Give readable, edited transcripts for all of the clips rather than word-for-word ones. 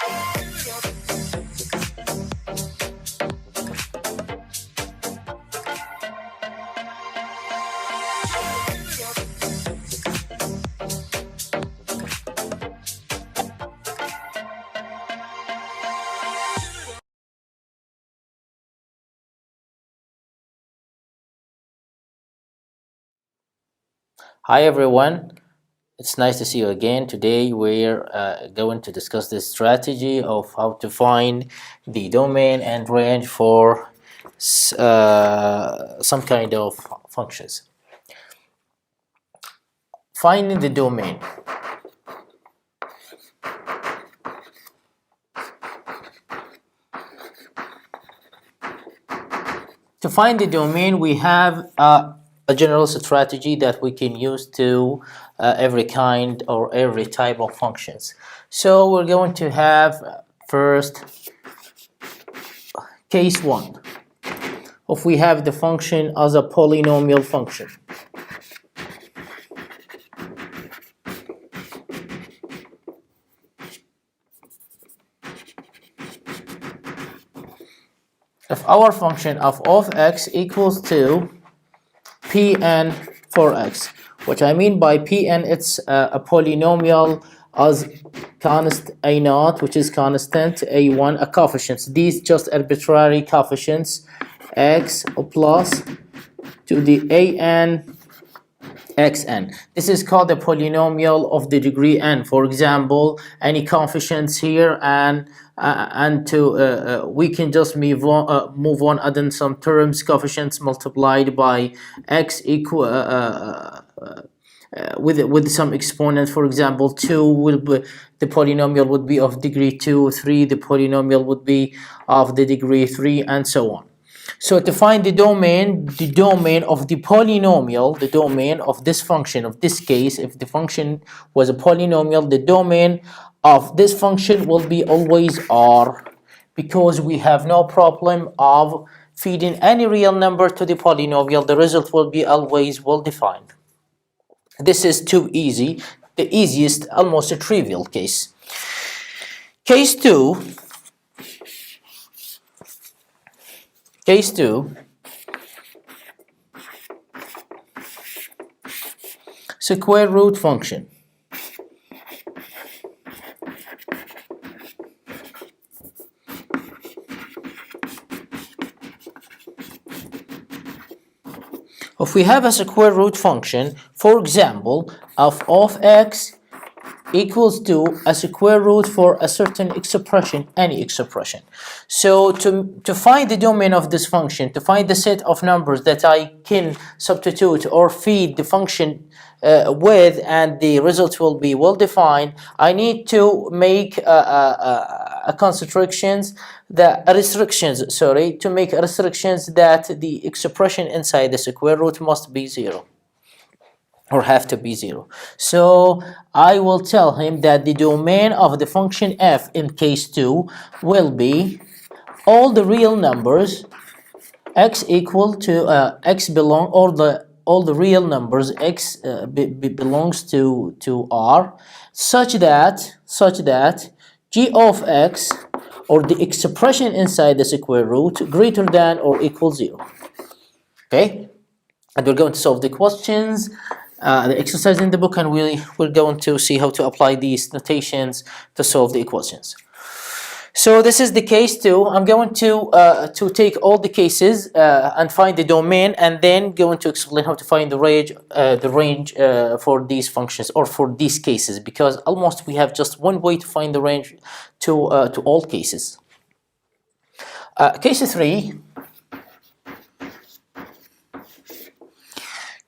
Hi everyone, it's nice to see you again. Today we're going to discuss the strategy of how to find the domain and range for some kind of functions. Finding the domain. To find the domain, we have a general strategy that we can use to every kind or every type of functions. So we're going to have first case 1. If we have the function as a polynomial function. If our function of x equals to Pn for x, which I mean by Pn, it's a polynomial as constant a0, which is constant, a1, a coefficients. These just arbitrary coefficients, x plus to the an xn. This is called a polynomial of the degree n. For example, any coefficients here, and we can just move on adding some terms, coefficients multiplied by x equal with some exponent. For example, 2 will be, the polynomial would be of degree 2, 3 the polynomial would be of the degree 3, and so on. So to find the domain of the polynomial, the domain of this function, of this case, if the function was a polynomial, the domain of this function will be always R, because we have no problem of feeding any real number to the polynomial. The result will be always well defined. This is too easy, the easiest, almost a trivial case. Case 2. Case 2, square root function. If we have a square root function, for example, of x equals to a square root for a certain expression, any expression. So to find the domain of this function, to find the set of numbers that I can substitute or feed the function with, and the result will be well defined, I need to make restrictions that the expression inside the square root must be 0, or have to be 0. So I will tell him that the domain of the function f in case 2 will be all the real numbers x equal to x belong, or all the real numbers x belongs to R, such that g of x, or the expression inside the square root, greater than or equal 0. Okay, and we're going to solve the questions, the exercise in the book, and we're going to see how to apply these notations to solve the equations. So this is the case 2. I'm going to take all the cases and find the domain, and then going to explain how to find the range for these functions, or for these cases, because almost we have just one way to find the range to all cases. Case 3.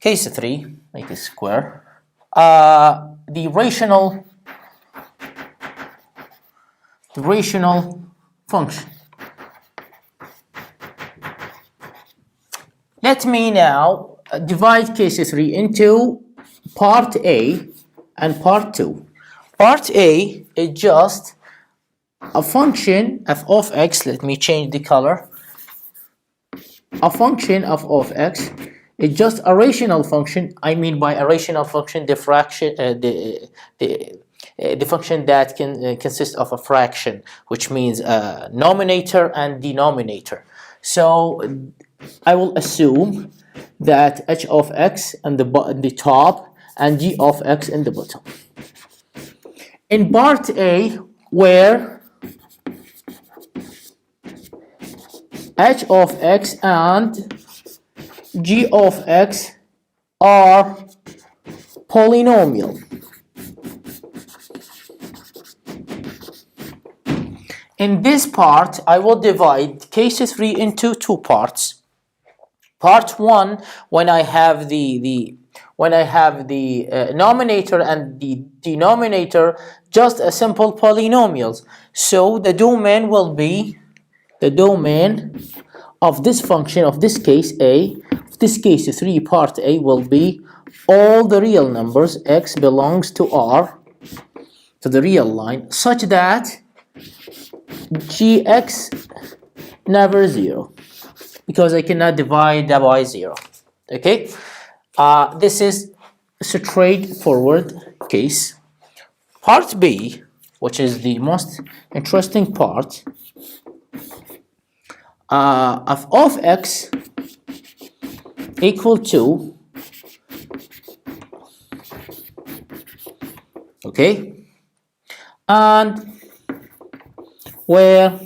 Case 3, make it square. The rational function. Let me now divide case 3 into part A and part 2. Part A is just a function of x. Let me change the color. A function of x is just a rational function. I mean by a rational function, the fraction, the function that can consist of a fraction, which means numerator and denominator. So I will assume that h of x in the top and g of x in the bottom. In part A, where h of x and g of x are polynomial. In this part, I will divide case 3 into two parts. Part 1, when I have the numerator and the denominator just a simple polynomials. So the domain will be the domain of this function, of this case A, of this case 3 part A, will be all the real numbers. X belongs to R, to the real line, such that gx never 0, because I cannot divide that by 0. Okay, this is straightforward case. Part B, which is the most interesting part, of x equal to, okay, and where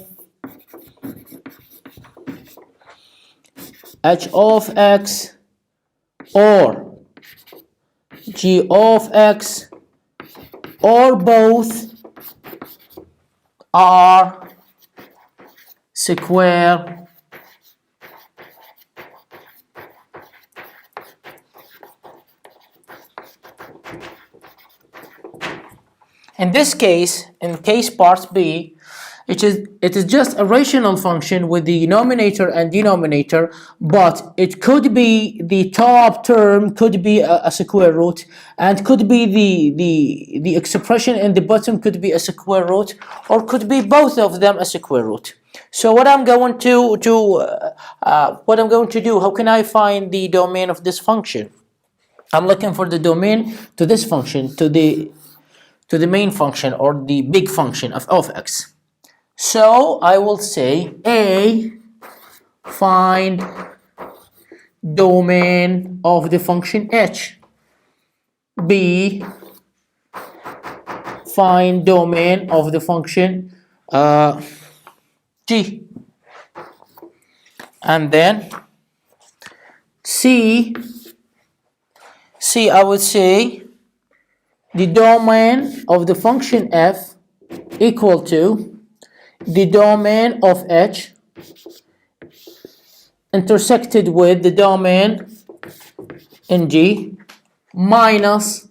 h of x or g of x or both are square in this case, in case part B, it is just a rational function with the numerator and denominator, but it could be the top term could be a square root, and could be the expression in the bottom could be a square root, or could be both of them a square root. So what I'm going to do, how can I find the domain of this function? I'm looking for the domain to this function, to the main function or the big function of x. So I will say A, find domain of the function h. B, find domain of the function g. And then C, I would say the domain of the function f equal to the domain of h intersected with the domain in G minus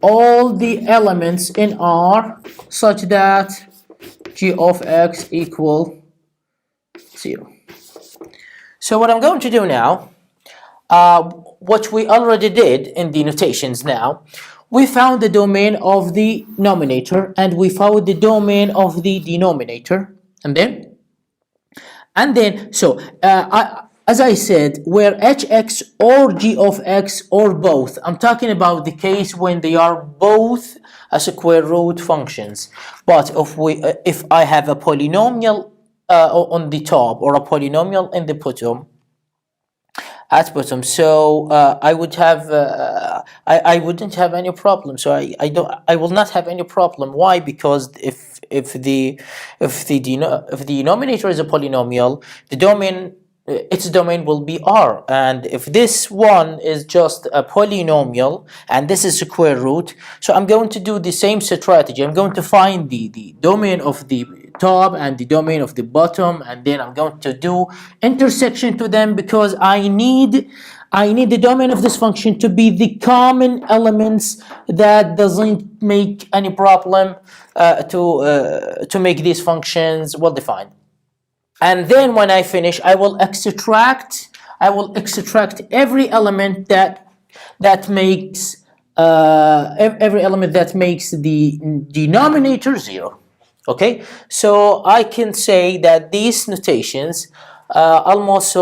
all the elements in R such that g of x equal 0. So what I'm going to do now, what we already did in the notations now, we found the domain of the numerator and we found the domain of the denominator, and then so as I said, where hx or g of x or both, I'm talking about the case when they are both a square root functions. But if I have a polynomial on the top or a polynomial in the bottom, so I would have I wouldn't have any problem. So I will not have any problem. Why? Because if the denominator is a polynomial, the domain, its domain will be R, and if this one is just a polynomial and this is square root, so I'm going to do the same strategy. I'm going to find the domain of the top and the domain of the bottom, and then I'm going to do intersection to them, because I need the domain of this function to be the common elements that doesn't make any problem to make these functions well defined. And then when I finish, I will extract every element that makes the denominator 0. Okay, so I can say that these notations almost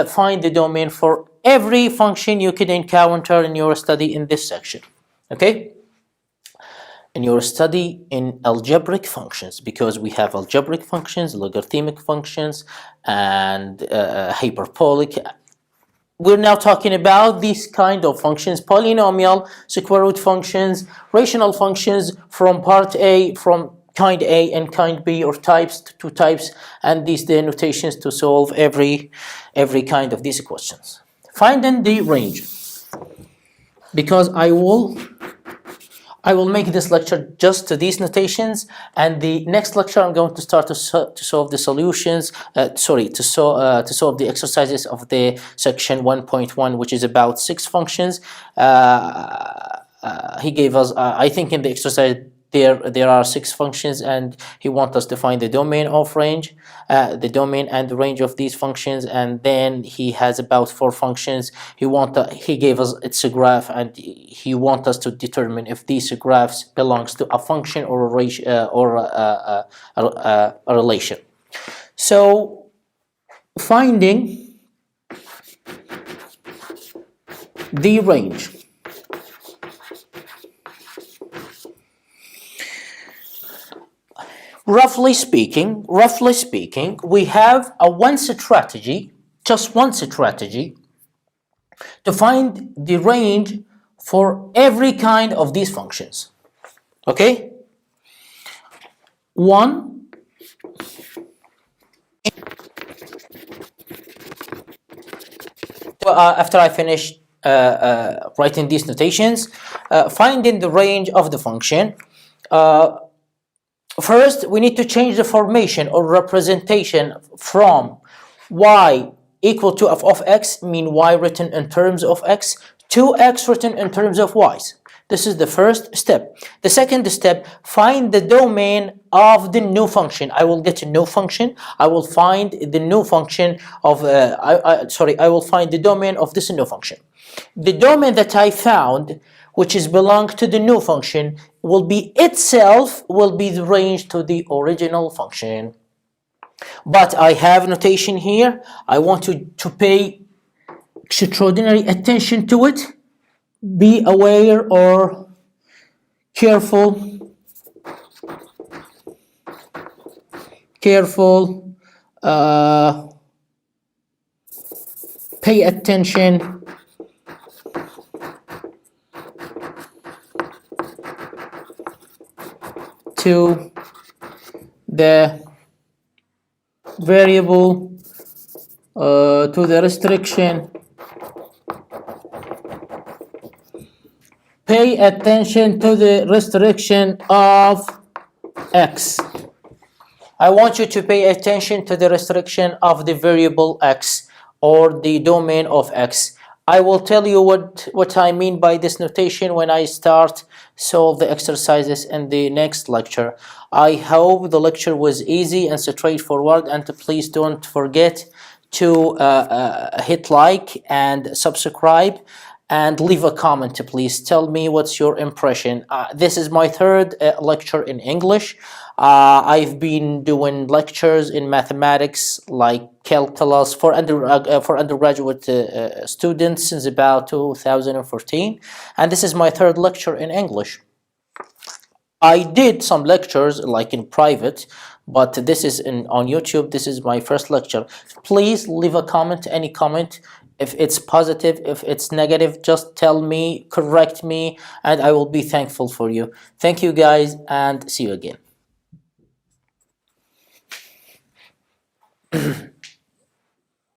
find the domain for every function you could encounter in your study in this section. Okay, in your study in algebraic functions, because we have algebraic functions, logarithmic functions, and hyperbolic. We're now talking about these kind of functions: polynomial, square root functions, rational functions from part A, from kind A and kind B, or types, two types, and these denotations to solve every kind of these questions. Finding the range, because I will make this lecture just to these notations, and the next lecture I'm going to start to solve the solutions, to solve the exercises of the section 1.1, which is about 6 functions. He gave us, I think in the exercise there are 6 functions, and he wants us to find the domain of range, the domain and the range of these functions, and then he has about 4 functions. He gave us it's a graph, and he wants us to determine if these graphs belongs to a function or a ratio or a relation. So finding the range. Roughly speaking, we have just one strategy to find the range for every kind of these functions. Okay? One, after I finish writing these notations, finding the range of the function. First, we need to change the formation or representation from y equal to f of x, mean y written in terms of x, to x written in terms of y's. This is the first step. The second step, find the domain of the new function. I will get a new function. I will find the new function of, I will find the domain of this new function. The domain that I found, which is belong to the new function, will be the range to the original function. But I have notation here. I want you to pay extraordinary attention to it. Be aware or careful. Pay attention to the variable, to the restriction. Pay attention to the restriction of x. I want you to pay attention to the restriction of the variable x, or the domain of x. I will tell you what I mean by this notation when I start solve the exercises in the next lecture. I hope the lecture was easy and straightforward, and please don't forget to hit like and subscribe, and leave a comment. Please tell me what's your impression. This is my third lecture in English. I've been doing lectures in mathematics like calculus for undergraduate students since about 2014, and this is my third lecture in English. I did some lectures like in private, but this is on YouTube. This is my first lecture. Please leave a comment, any comment. If it's positive, if it's negative, just tell me, correct me, and I will be thankful for you. Thank you guys, and see you again.